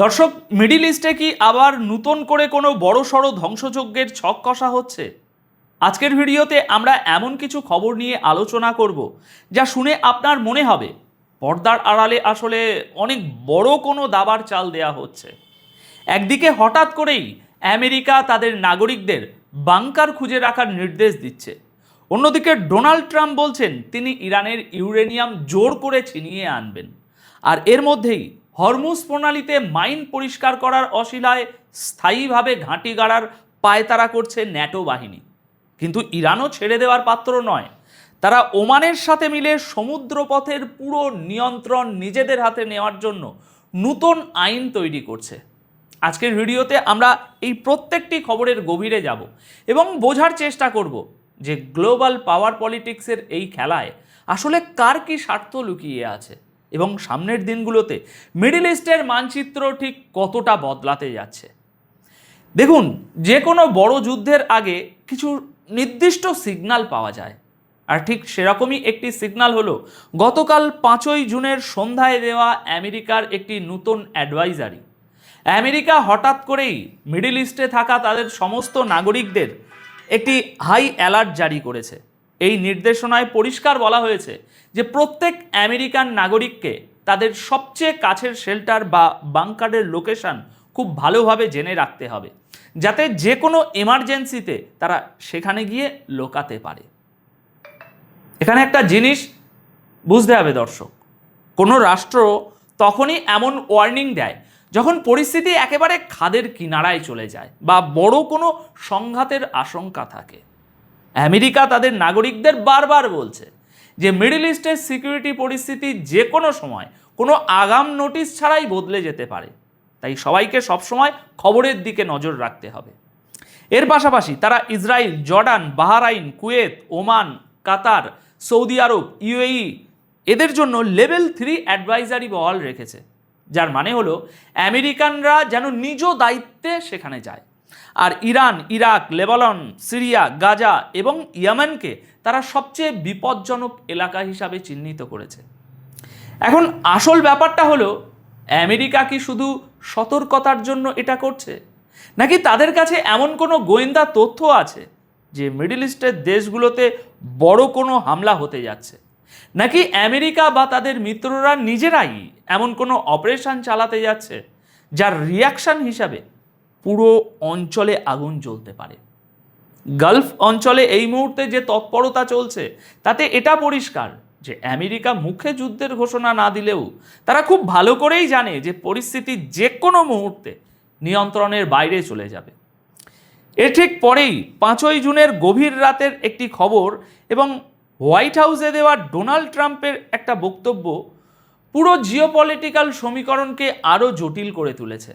দর্শক, মিডিল ইস্টে কি আবার নতুন করে কোনো বড়সড় ধ্বংসযজ্ঞের ছক কষা হচ্ছে? আজকের ভিডিওতে আমরা এমন কিছু খবর নিয়ে আলোচনা করব যা শুনে আপনার মনে হবে পর্দার আড়ালে আসলে অনেক বড় কোনো দাবার চাল দেয়া হচ্ছে। একদিকে হঠাৎ করেই আমেরিকা তাদের নাগরিকদের বাংকার খুঁজে রাখার নির্দেশ দিচ্ছে, অন্যদিকে ডোনাল্ড ট্রাম্প বলছেন তিনি ইরানের ইউরেনিয়াম জোর করে ছিনিয়ে আনবেন। আর এর মধ্যেই হরমুজ প্রণালীতে মাইন পরিষ্কার করার অশিলায় স্থায়ীভাবে ঘাঁটি গাড়ার পায়তারা করছে ন্যাটো বাহিনী। কিন্তু ইরানও ছেড়ে দেওয়ার পাত্র নয়। তারা ওমানের সাথে মিলে সমুদ্রপথের পুরো নিয়ন্ত্রণ নিজেদের হাতে নেওয়ার জন্য নতুন আইন তৈরি করছে। আজকের ভিডিওতে আমরা এই প্রত্যেকটি খবরের গভীরে যাব এবং বোঝার চেষ্টা করব যে গ্লোবাল পাওয়ার পলিটিক্সের এই খেলায় আসলে কার কি স্বার্থ লুকিয়ে আছে এবং সামনের দিনগুলোতে মিডল ইস্টের মানচিত্র ঠিক কতটা বদলাতে যাচ্ছে। দেখুন, যে কোনো বড় যুদ্ধের আগে কিছু নির্দিষ্ট সিগন্যাল পাওয়া যায়, আর ঠিক সেরকমই একটি সিগন্যাল হলো গতকাল 5ই জুনের সন্ধ্যায় দেওয়া আমেরিকার একটি নতুন অ্যাডভাইজারি। আমেরিকা হঠাৎ করেই মিডল ইস্টে থাকা তাদের সমস্ত নাগরিকদের একটি হাই অ্যালার্ট জারি করেছে। এই নির্দেশনায় পরিষ্কার বলা হয়েছে যে প্রত্যেক আমেরিকান নাগরিককে তাদের সবচেয়ে কাছের শেল্টার বা বাংকারের লোকেশন খুব ভালোভাবে জেনে রাখতে হবে, যাতে যে কোনো এমার্জেন্সিতে তারা সেখানে গিয়ে লোকাতে পারে। এখানে একটা জিনিস বুঝতে হবে দর্শক, কোনো রাষ্ট্র তখনই এমন ওয়ার্নিং দেয় যখন পরিস্থিতি একেবারে খাদের কিনারায় চলে যায় বা বড় কোনো সংঘাতের আশঙ্কা থাকে। আমেরিকা তাদের নাগরিকদের বারবার বলছে যে মিডল ইস্টের সিকিউরিটি পরিস্থিতি যে কোনো সময় কোনো আগাম নোটিশ ছাড়াই বদলে যেতে পারে, তাই সবাইকে সবসময় খবরের দিকে নজর রাখতে হবে। এর পাশাপাশি তারা Israel, Jordan, Bahrain, Kuwait, Oman, Qatar, Saudi Arab, UAE এদের জন্য লেভেল 3 অ্যাডভাইজারি বহাল রেখেছে, যার মানে হলো আমেরিকানরা যেন নিজ দায়িত্বে সেখানে যায়। আর Iran, Iraq, Lebanon, Syria, Gaza এবং ইয়েমেনকে তারা সবচেয়ে বিপজ্জনক এলাকা হিসাবে চিহ্নিত করেছে। এখন আসল ব্যাপারটা হলো, আমেরিকা কি শুধু সতর্কতার জন্য এটা করছে, নাকি তাদের কাছে এমন কোনো গোয়েন্দা তথ্য আছে যে মিডল ইস্টের দেশগুলোতে বড় কোনো হামলা হতে যাচ্ছে, নাকি আমেরিকা বা তাদের মিত্ররা নিজেরাই এমন কোনো অপারেশন চালাতে যাচ্ছে যার রিয়াকশন হিসাবে পুরো অঞ্চলে আগুন জ্বলতে পারে। গালফ অঞ্চলে এই মুহূর্তে যে তৎপরতা চলছে তাতে এটা পরিষ্কার যে আমেরিকা মুখে যুদ্ধের ঘোষণা না দিলেও তারা খুব ভালো করেই জানে যে পরিস্থিতি যে কোনো মুহূর্তে নিয়ন্ত্রণের বাইরে চলে যাবে। এর ঠিক পরেই 5ই জুনের গভীর রাতের একটি খবর এবং হোয়াইট হাউসে দেওয়া ডোনাল্ড ট্রাম্পের একটা বক্তব্য পুরো জিওপলিটিক্যাল সমীকরণকে আরও জটিল করে তুলেছে।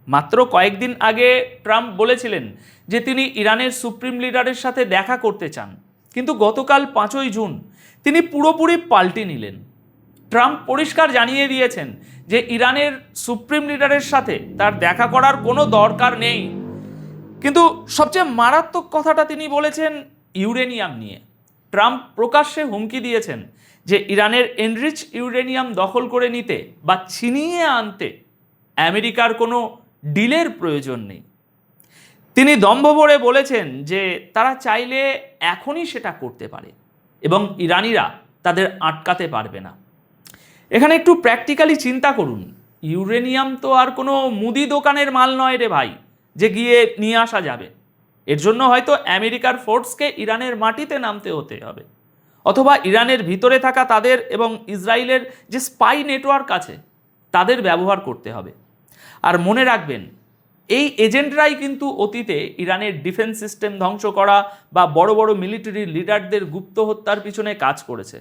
মাত্র কয়েকদিন আগে ট্রাম্প বলেছিলেন যে তিনি ইরানের সুপ্রিম লিডারের সাথে দেখা করতে চান, কিন্তু গতকাল 5ই জুন তিনি পুরোপুরি পাল্টে নিলেন। ট্রাম্প পরিষ্কার জানিয়ে দিয়েছেন যে ইরানের সুপ্রিম লিডারের সাথে তার দেখা করার কোনো দরকার নেই, কিন্তু সবচেয়ে মারাত্মক কথাটা তিনি বলেছেন ইউরেনিয়াম নিয়ে। ট্রাম্প প্রকাশ্যে হুমকি দিয়েছেন যে ইরানের এনরিচ ইউরেনিয়াম দখল করে নিতে বা ছিনিয়ে আনতে আমেরিকার কোনো ডিলের প্রয়োজন নেই। তিনি দম্ভ ভরে বলেছেন যে তারা চাইলে এখনই সেটা করতে পারে এবং ইরানিরা তাদের আটকাতে পারবে না। এখানে একটু প্র্যাকটিক্যালি চিন্তা করুন, ইউরেনিয়াম তো আর কোনো মুদি দোকানের মাল নয় রে ভাই যে গিয়ে নিয়ে আসা যাবে। এর জন্য হয়তো আমেরিকার ফোর্সকে ইরানের মাটিতে নামতে হতে হবে, অথবা ইরানের ভিতরে থাকা তাদের এবং ইসরায়েলের যে স্পাই নেটওয়ার্ক আছে তাদের ব্যবহার করতে হবে। আর মনে রাখবেন, এই এজেন্টরাই কিন্তু অতীতে ইরানের ডিফেন্স সিস্টেম ধ্বংস করা বা বড় বড় মিলিটারি লিডারদের গুপ্ত হত্যার পিছনে কাজ করেছে।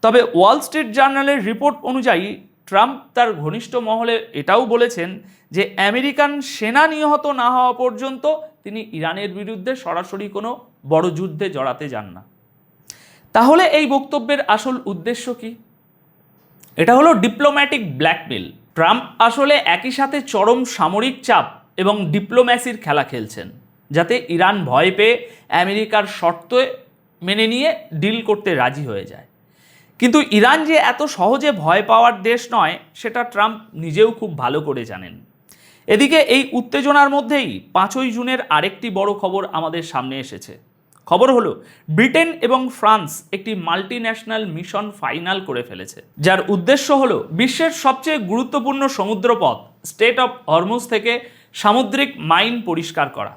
তবে ওয়াল স্ট্রিট জার্নালের রিপোর্ট অনুযায়ী ট্রাম্প তার ঘনিষ্ঠ মহলে এটাও বলেছেন যে আমেরিকান সেনা নিহত না হওয়া পর্যন্ত তিনি ইরানের বিরুদ্ধে সরাসরি কোনো বড় যুদ্ধে জড়াতে যান না। তাহলে এই বক্তব্যের আসল উদ্দেশ্য কি? এটা হলো ডিপ্লোম্যাটিক ব্ল্যাকমেল। ট্রাম্প আসলে একই সাথে চরম সামরিক চাপ এবং ডিপ্লোম্যাসির খেলা খেলছেন, যাতে ইরান ভয় পেয়ে আমেরিকার শর্ত মেনে নিয়ে ডিল করতে রাজি হয়ে যায়। কিন্তু ইরান যে এত সহজে ভয় পাওয়ার দেশ নয় সেটা ট্রাম্প নিজেও খুব ভালো করে জানেন। এদিকে এই উত্তেজনার মধ্যেই 5ই জুনের আরেকটি বড় খবর আমাদের সামনে এসেছে। খবর হলো ব্রিটেন এবং ফ্রান্স একটি মাল্টিন্যাশনাল মিশন ফাইনাল করে ফেলেছে, যার উদ্দেশ্য হলো বিশ্বের সবচেয়ে গুরুত্বপূর্ণ সমুদ্রপথ স্ট্রেট অফ হরমুজ থেকে সামুদ্রিক মাইন পরিষ্কার করা।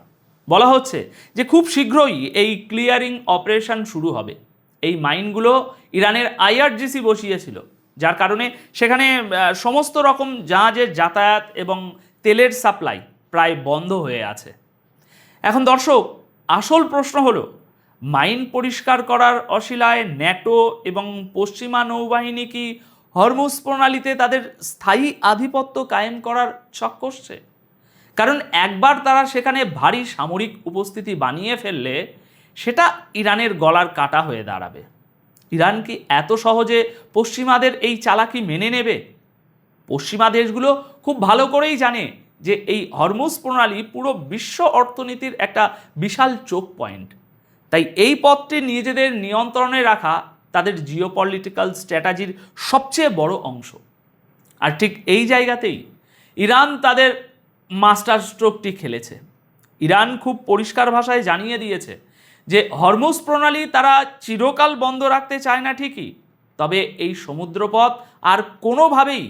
বলা হচ্ছে যে খুব শীঘ্রই এই ক্লিয়ারিং অপারেশন শুরু হবে। এই মাইনগুলো ইরানের আইআরজিসি বসিয়েছিল, যার কারণে সেখানে সমস্ত রকম জাহাজের যাতায়াত এবং তেলের সাপ্লাই প্রায় বন্ধ হয়ে আছে। এখন দর্শক, আসল প্রশ্ন হলো মাইন পরিষ্কার করার অশিলায় ন্যাটো এবং পশ্চিমা নৌবাহিনী কি হরমুজ প্রণালীতে তাদের স্থায়ী আধিপত্য কায়েম করার ছক কষছে? কারণ একবার তারা সেখানে ভারী সামরিক উপস্থিতি বানিয়ে ফেললে সেটা ইরানের গলার কাটা হয়ে দাঁড়াবে। ইরান কি এত সহজে পশ্চিমাদের এই চালাকি মেনে নেবে? পশ্চিমা দেশগুলো খুব ভালো করেই জানে যে এই হরমুজ প্রণালী পুরো বিশ্ব অর্থনীতির একটা বিশাল চোখ পয়েন্ট। তাই এই পথটি নিজেদের নিয়ন্ত্রণে রাখা তাদের জিওপলিটিক্যাল স্ট্র্যাটেজির সবচেয়ে বড় অংশ। আর ঠিক এই জায়গাতেই ইরান তাদের মাস্টার স্ট্রোকটি খেলেছে। ইরান খুব পরিষ্কার ভাষায় জানিয়ে দিয়েছে যে হরমুজ প্রণালী তারা চিরকাল বন্ধ রাখতে চায় না ঠিকই, তবে এই সমুদ্রপথ আর কোনোভাবেই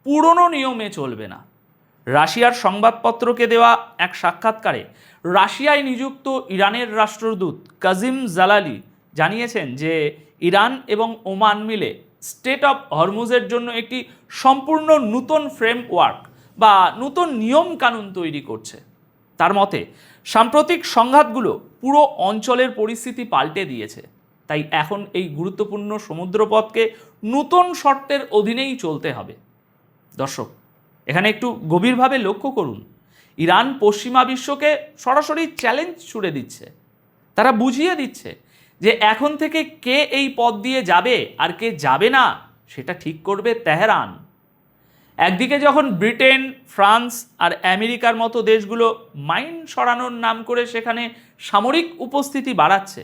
পুরনো নিয়মে চলবে না। রাশিয়ার সংবাদপত্রকে দেওয়া এক সাক্ষাৎকারে রাশিয়ায় নিযুক্ত ইরানের রাষ্ট্রদূত কাজিম জালালি জানিয়েছেন যে ইরান এবং ওমান মিলে স্টেট অফ হরমুজের জন্য একটি সম্পূর্ণ নতুন ফ্রেমওয়ার্ক বা নতুন নিয়ম কানুন তৈরি করছে। তার মতে সাম্প্রতিক সংঘাতগুলো পুরো অঞ্চলের পরিস্থিতি পাল্টে দিয়েছে, তাই এখন এই গুরুত্বপূর্ণ সমুদ্রপথকে নতুন শর্তের অধীনেই চলতে হবে। দর্শক, এখানে একটু গভীরভাবে লক্ষ্য করুন, ইরান পশ্চিমা বিশ্বকে সরাসরি চ্যালেঞ্জ ছুড়ে দিচ্ছে। তারা বুঝিয়ে দিচ্ছে যে এখন থেকে কে এই পথ দিয়ে যাবে আর কে যাবে না সেটা ঠিক করবে তেহরান। একদিকে যখন ব্রিটেন, ফ্রান্স আর আমেরিকার মতো দেশগুলো মাইন সরানোর নাম করে সেখানে সামরিক উপস্থিতি বাড়াচ্ছে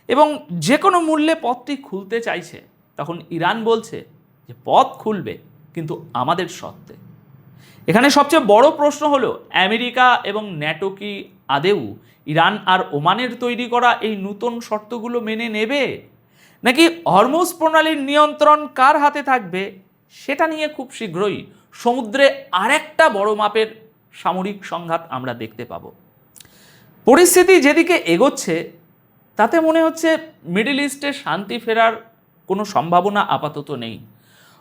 এবং যে কোনো মূল্যে পথটি খুলতে চাইছে, তখন ইরান বলছে যে পথ খুলবে কিন্তু আমাদের শর্তে। এখানে সবচেয়ে বড় প্রশ্ন হলো আমেরিকা এবং ন্যাটো কি আদেও ইরান আর ওমানের তৈরি করা এই নতুন শর্তগুলো মেনে নেবে, নাকি হরমুজ প্রণালীর নিয়ন্ত্রণ কার হাতে থাকবে সেটা নিয়ে খুব শীঘ্রই সমুদ্রে আরেকটা বড় মাপের সামরিক সংঘাত আমরা দেখতে পাব। পরিস্থিতি যেদিকে এগোচ্ছে তাতে মনে হচ্ছে মিডল ইস্টে শান্তি ফেরার কোনো সম্ভাবনা আপাতত নেই,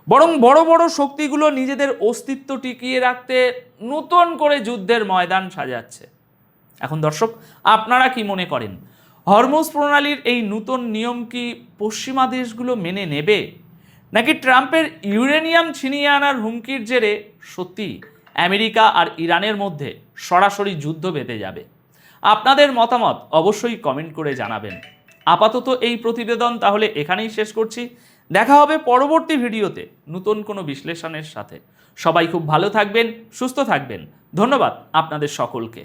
বরং বড় বড় শক্তিগুলো নিজেদের অস্তিত্ব টিকিয়ে রাখতে নতুন করে যুদ্ধের ময়দান সাজাচ্ছে। এখন দর্শক, আপনারা কি মনে করেন হরমুজ প্রণালীর এই নতুন নিয়ম কি পশ্চিমা দেশগুলো মেনে নেবে, নাকি ট্রাম্পের ইউরেনিয়াম ছিনিয়ে আনার হুমকির জেরে সত্যি আমেরিকা আর ইরানের মধ্যে সরাসরি যুদ্ধ বেঁধে যাবে? আপনাদের মতামত অবশ্যই কমেন্ট করে জানাবেন। আপাতত এই প্রতিবেদন তাহলে এখানেই শেষ করছি। দেখা হবে পরবর্তী ভিডিওতে নতুন কোনো বিশ্লেষণের সাথে। সবাই খুব ভালো থাকবেন, সুস্থ থাকবেন। ধন্যবাদ আপনাদের সকলকে।